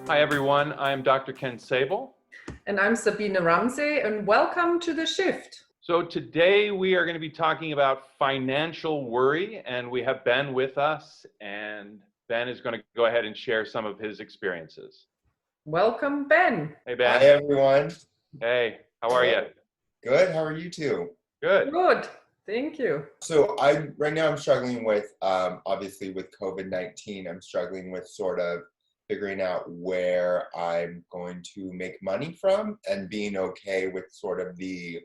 Hi everyone, I'm Dr. Ken Sable. And I'm Sabine Ramsey, and welcome to The Shift. So today we are going to be talking about financial worry, and we have Ben with us, and Ben is going to go ahead and share some of his experiences. Welcome, Ben. Hey Ben. Hi everyone. Hey, how are you? Good. How are you two? Good. Good. Thank you. So right now I'm struggling with obviously with COVID-19. I'm struggling with sort of figuring out where I'm going to make money from and being okay with sort of the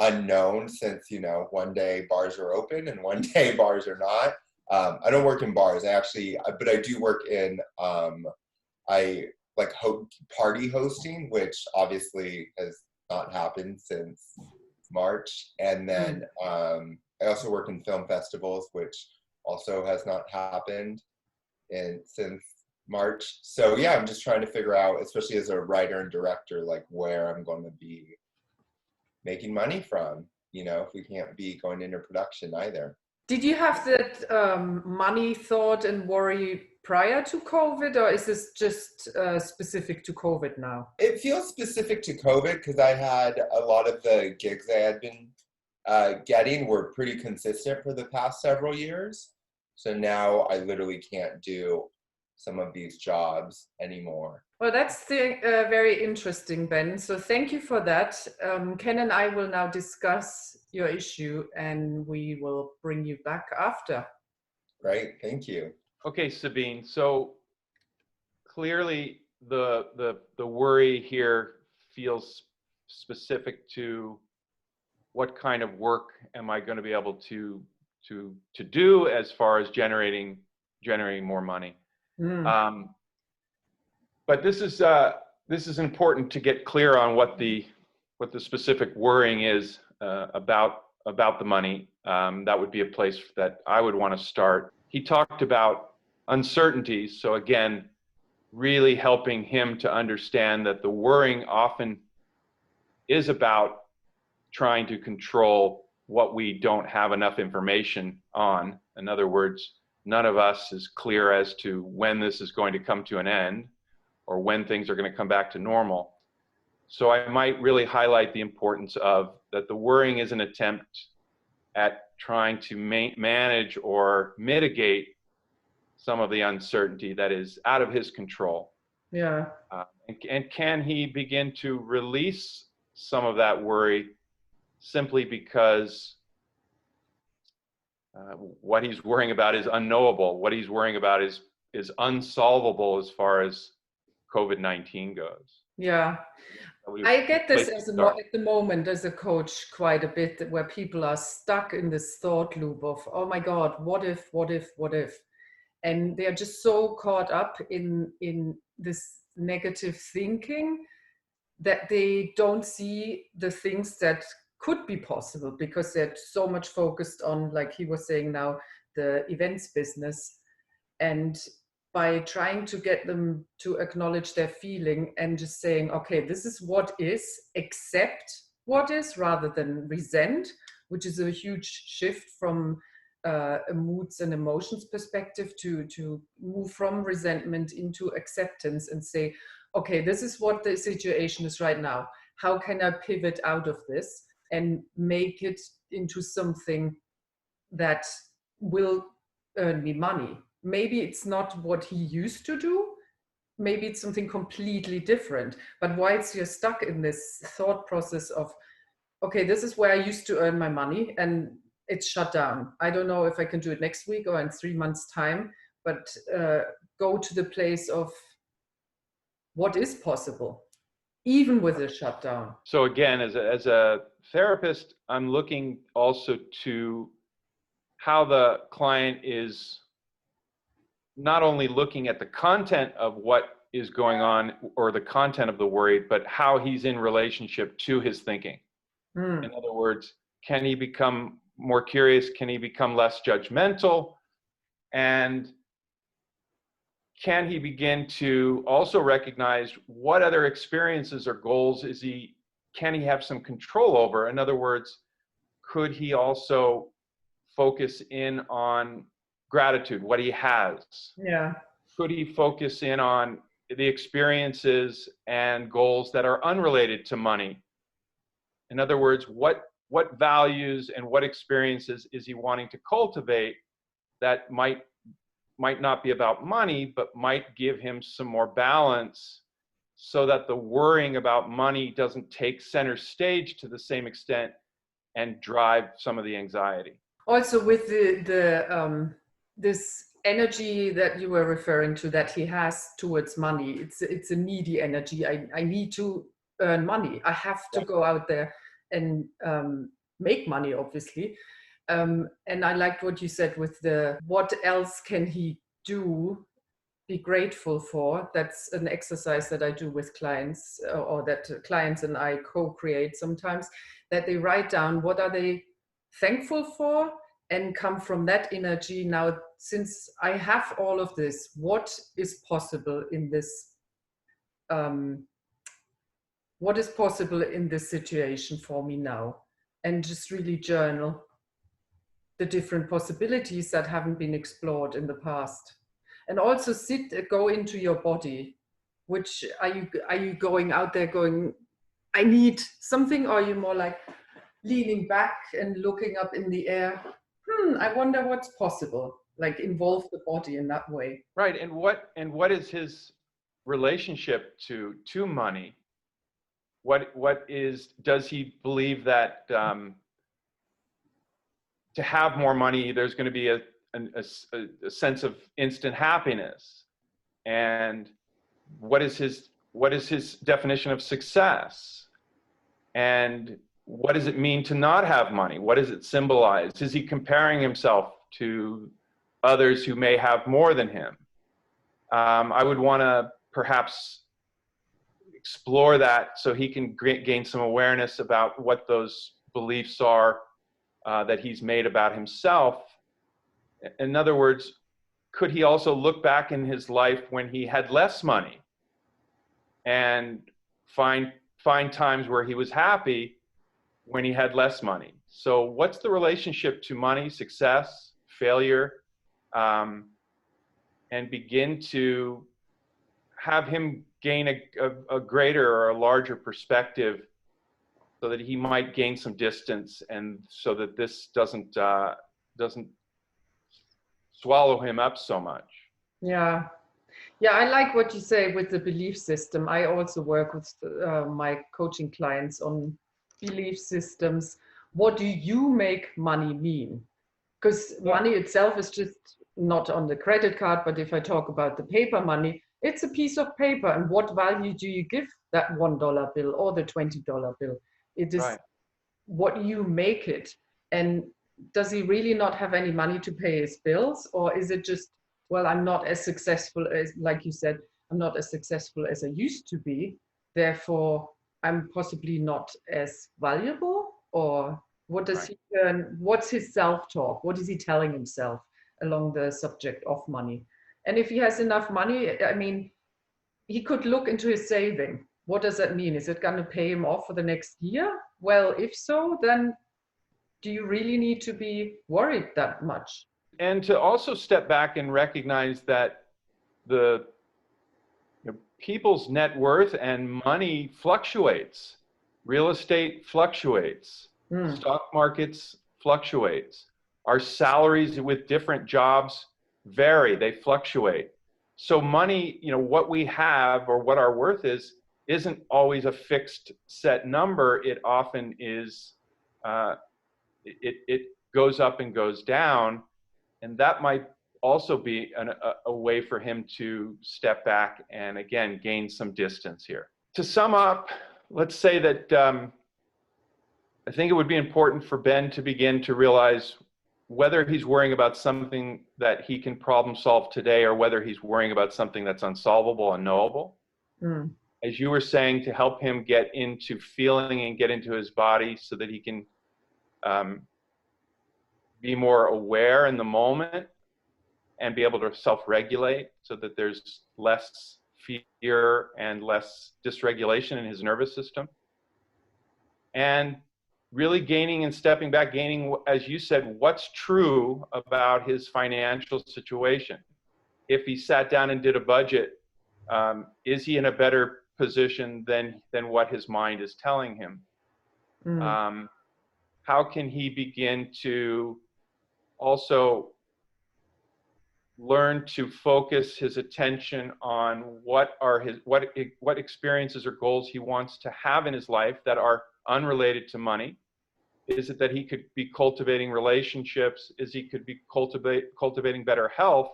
unknown, since one day bars are open and one day bars are not. I don't work in bars. But I do work in party hosting, which obviously has not happened since March. And then I also work in film festivals, which also has not happened since March. So yeah, I'm just trying to figure out, especially as a writer and director, like where I'm going to be making money from, if we can't be going into production either. Did you have that money thought and worry prior to COVID, or is this just specific to COVID now? It feels specific to COVID because I had a lot of the gigs I had been getting were pretty consistent for the past several years. So now I literally can't do some of these jobs anymore. Well, that's very interesting, Ben. So thank you for that. Ken and I will now discuss your issue, and we will bring you back after. Great, thank you. Okay, Sabine. So clearly the worry here feels specific to what kind of work am I going to be able to do as far as generating more money. But this is important to get clear on what the specific worrying is about the money. That would be a place that I would want to start. He talked about uncertainties. So again, really helping him to understand that the worrying often is about trying to control what we don't have enough information on. In other words, none of us is clear as to when this is going to come to an end or when things are going to come back to normal. So I might really highlight the importance of that the worrying is an attempt at trying to manage or mitigate some of the uncertainty that is out of his control. Yeah. And can he begin to release some of that worry simply because what he's worrying about is unknowable. What he's worrying about is unsolvable as far as COVID-19 goes. Yeah. I get this at the moment as a coach quite a bit, where people are stuck in this thought loop of, oh my God, what if? And they are just so caught up in this negative thinking that they don't see the things that could be possible, because they're so much focused on, like he was saying now, the events business. And by trying to get them to acknowledge their feeling and just saying, okay, this is what is, accept what is, rather than resent, which is a huge shift from a moods and emotions perspective, to move from resentment into acceptance and say, okay, this is what the situation is right now. How can I pivot out of this and make it into something that will earn me money? Maybe it's not what he used to do. Maybe it's something completely different. But whilst you're stuck in this thought process of, okay, this is where I used to earn my money and it's shut down. I don't know if I can do it next week or in 3 months' time, but go to the place of what is possible, even with a shutdown. So again, as a therapist, I'm looking also to how the client is not only looking at the content of what is going on or the content of the worry, but how he's in relationship to his thinking. In other words, can he become more curious? Can he become less judgmental? And can he begin to also recognize what other experiences or goals can he have some control over? In other words, could he also focus in on gratitude, what he has? Yeah. Could he focus in on the experiences and goals that are unrelated to money. In other words, what values and what experiences is he wanting to cultivate that might not be about money, but might give him some more balance, so that the worrying about money doesn't take center stage to the same extent and drive some of the anxiety. Also with this energy that you were referring to that he has towards money, it's a needy energy. I need to earn money. I have to go out there and make money, obviously. And I liked what you said with what else can he do, be grateful for. That's an exercise that I do with clients, or that clients and I co-create sometimes, that they write down what are they thankful for, and come from that energy. Now, since I have all of this, what is possible in this situation for me now? And just really journal the different possibilities that haven't been explored in the past. And also go into your body. Which are you going out there going, I need something, or are you more like leaning back and looking up in the air? I wonder what's possible. Like involve the body in that way. Right. And what is his relationship to money? Does he believe that to have more money, there's going to be a sense of instant happiness? And what is his definition of success? And what does it mean to not have money? What does it symbolize? Is he comparing himself to others who may have more than him? I would want to perhaps explore that so he can gain some awareness about what those beliefs are that he's made about himself. In other words, could he also look back in his life when he had less money and find times where he was happy when he had less money? So what's the relationship to money, success, failure, and begin to have him gain a greater or a larger perspective, so that he might gain some distance, and so that this doesn't swallow him up so much. Yeah, I like what you say with the belief system. I also work with my coaching clients on belief systems. What do you make money mean? Because money itself is just not on the credit card, but if I talk about the paper money, it's a piece of paper. And what value do you give that $1 bill or the $20 bill? It is what you make it. And does he really not have any money to pay his bills? Or is it just, well, I'm not as successful as, like you said, I'm not as successful as I used to be, therefore I'm possibly not as valuable? Or what does he learn? What's his self-talk? What is he telling himself along the subject of money? And if he has enough money, I mean, he could look into his saving. What does that mean? Is it going to pay him off for the next year? Well, if so, then do you really need to be worried that much? And to also step back and recognize that people's net worth and money fluctuates. Real estate fluctuates. Stock markets fluctuates. Our salaries with different jobs vary, they fluctuate. So money, what we have or what our worth is, isn't always a fixed set number. It often is, it goes up and goes down. And that might also be a way for him to step back and, again, gain some distance here. To sum up, let's say that I think it would be important for Ben to begin to realize whether he's worrying about something that he can problem solve today, or whether he's worrying about something that's unsolvable, unknowable. As you were saying, to help him get into feeling and get into his body so that he can be more aware in the moment and be able to self-regulate, so that there's less fear and less dysregulation in his nervous system. And really gaining and stepping back, gaining, as you said, what's true about his financial situation. If he sat down and did a budget Is he in a better position than what his mind is telling him? How can he begin to also learn to focus his attention on what experiences or goals he wants to have in his life that are unrelated to money? Is it that he could be cultivating relationships? Is he could be cultivating better health?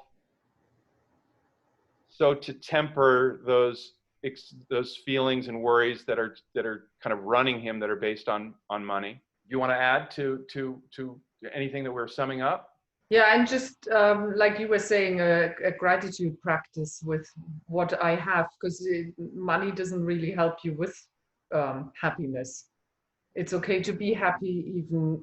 So to temper those feelings and worries that are kind of running him, that are based on money. Do you want to add to anything that we're summing up? Yeah, and just like you were saying, a gratitude practice with what I have, because money doesn't really help you with happiness. It's okay to be happy, even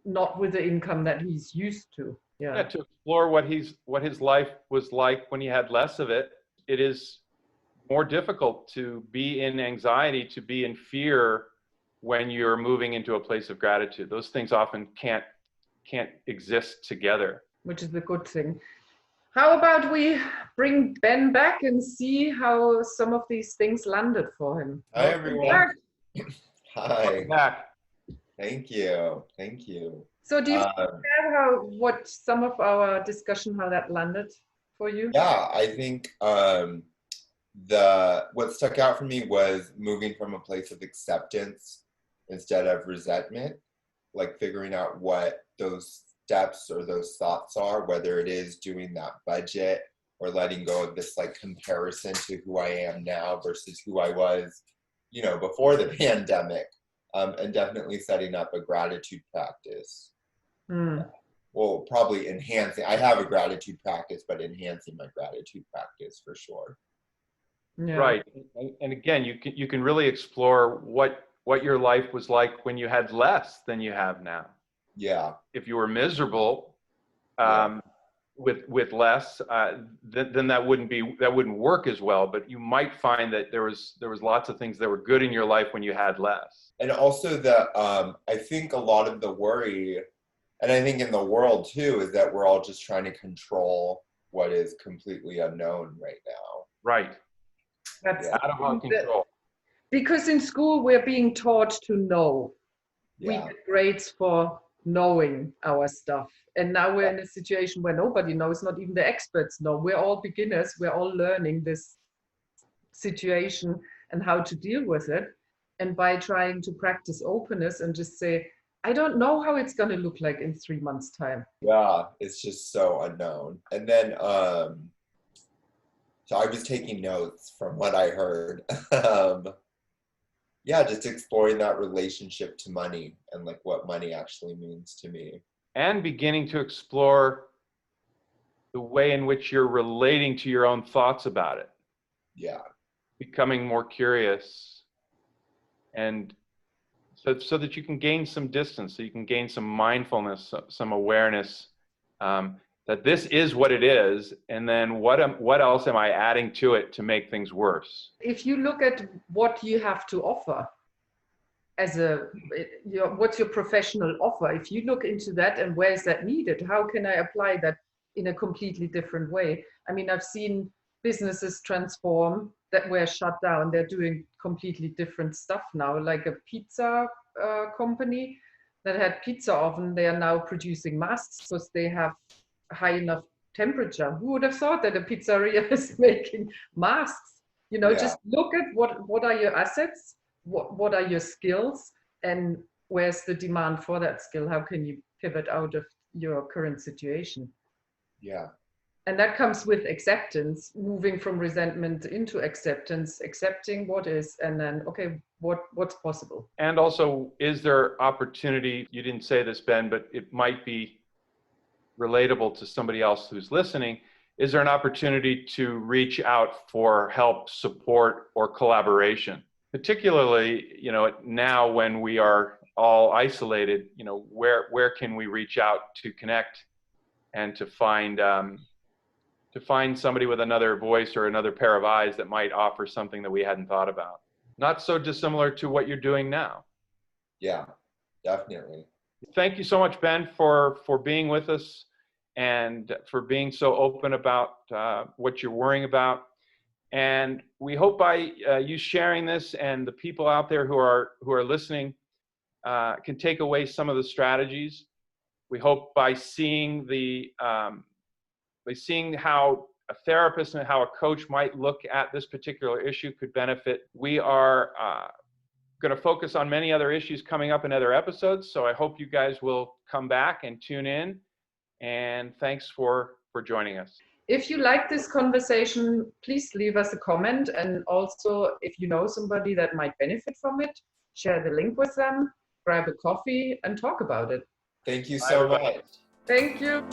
not with the income that he's used to. Yeah, to explore what his life was like when he had less of it. It is more difficult to be in anxiety, to be in fear when you're moving into a place of gratitude. Those things often can't exist together. Which is a good thing. How about we bring Ben back and see how some of these things landed for him? Hi, everyone. Hi. Back. Thank you. Thank you. So do you share what some of our discussion, how that landed for you? Yeah, I think what stuck out for me was moving from a place of acceptance instead of resentment, like figuring out what those steps or those thoughts are, whether it is doing that budget or letting go of this like comparison to who I am now versus who I was, before the pandemic, and definitely setting up a gratitude practice. Well, probably enhancing. I have a gratitude practice, but enhancing my gratitude practice for sure. Yeah. Right. And again, you can really explore what your life was like when you had less than you have now. Yeah. If you were miserable with less, then that wouldn't work as well. But you might find that there was lots of things that were good in your life when you had less. And also I think a lot of the worry, and I think in the world too, is that we're all just trying to control what is completely unknown right now. Right. That's out of our control. Because in school we're being taught to know. We get grades for knowing our stuff. And now we're in a situation where nobody knows, not even the experts know. We're all beginners. We're all learning this situation and how to deal with it. And by trying to practice openness and just say, I don't know how it's going to look like in 3 months' time. Yeah, it's just so unknown. And then, so I was taking notes from what I heard. Just exploring that relationship to money and like what money actually means to me. And beginning to explore the way in which you're relating to your own thoughts about it. Yeah. Becoming more curious, and so that you can gain some distance, so you can gain some mindfulness, some awareness that this is what it is, and then what else am I adding to it to make things worse? If you look at what you have to offer as what's your professional offer, if you look into that and where is that needed, how can I apply that in a completely different way? I mean, I've seen businesses transform that were shut down. They're doing completely different stuff now, like a pizza company that had pizza oven. They are now producing masks because they have high enough temperature. Who would have thought that a pizzeria is making masks? Just look at what are your assets, what are your skills, and where's the demand for that skill? How can you pivot out of your current situation? Yeah. And that comes with acceptance, moving from resentment into acceptance, accepting what is, and then, okay, what's possible? And also, is there opportunity? You didn't say this, Ben, but it might be relatable to somebody else who's listening. Is there an opportunity to reach out for help, support, or collaboration? Particularly, now when we are all isolated, where can we reach out to connect and to find somebody with another voice or another pair of eyes that might offer something that we hadn't thought about? Not so dissimilar to what you're doing now. Yeah, definitely. Thank you so much, Ben, for being with us and for being so open about what you're worrying about. And we hope by you sharing this and the people out there who are listening can take away some of the strategies. We hope by seeing how a therapist and how a coach might look at this particular issue could benefit. We are going to focus on many other issues coming up in other episodes, so I hope you guys will come back and tune in. And thanks for joining us. If you like this conversation, please leave us a comment. And also, if you know somebody that might benefit from it, share the link with them, grab a coffee, and talk about it. Thank you so much. Thank you.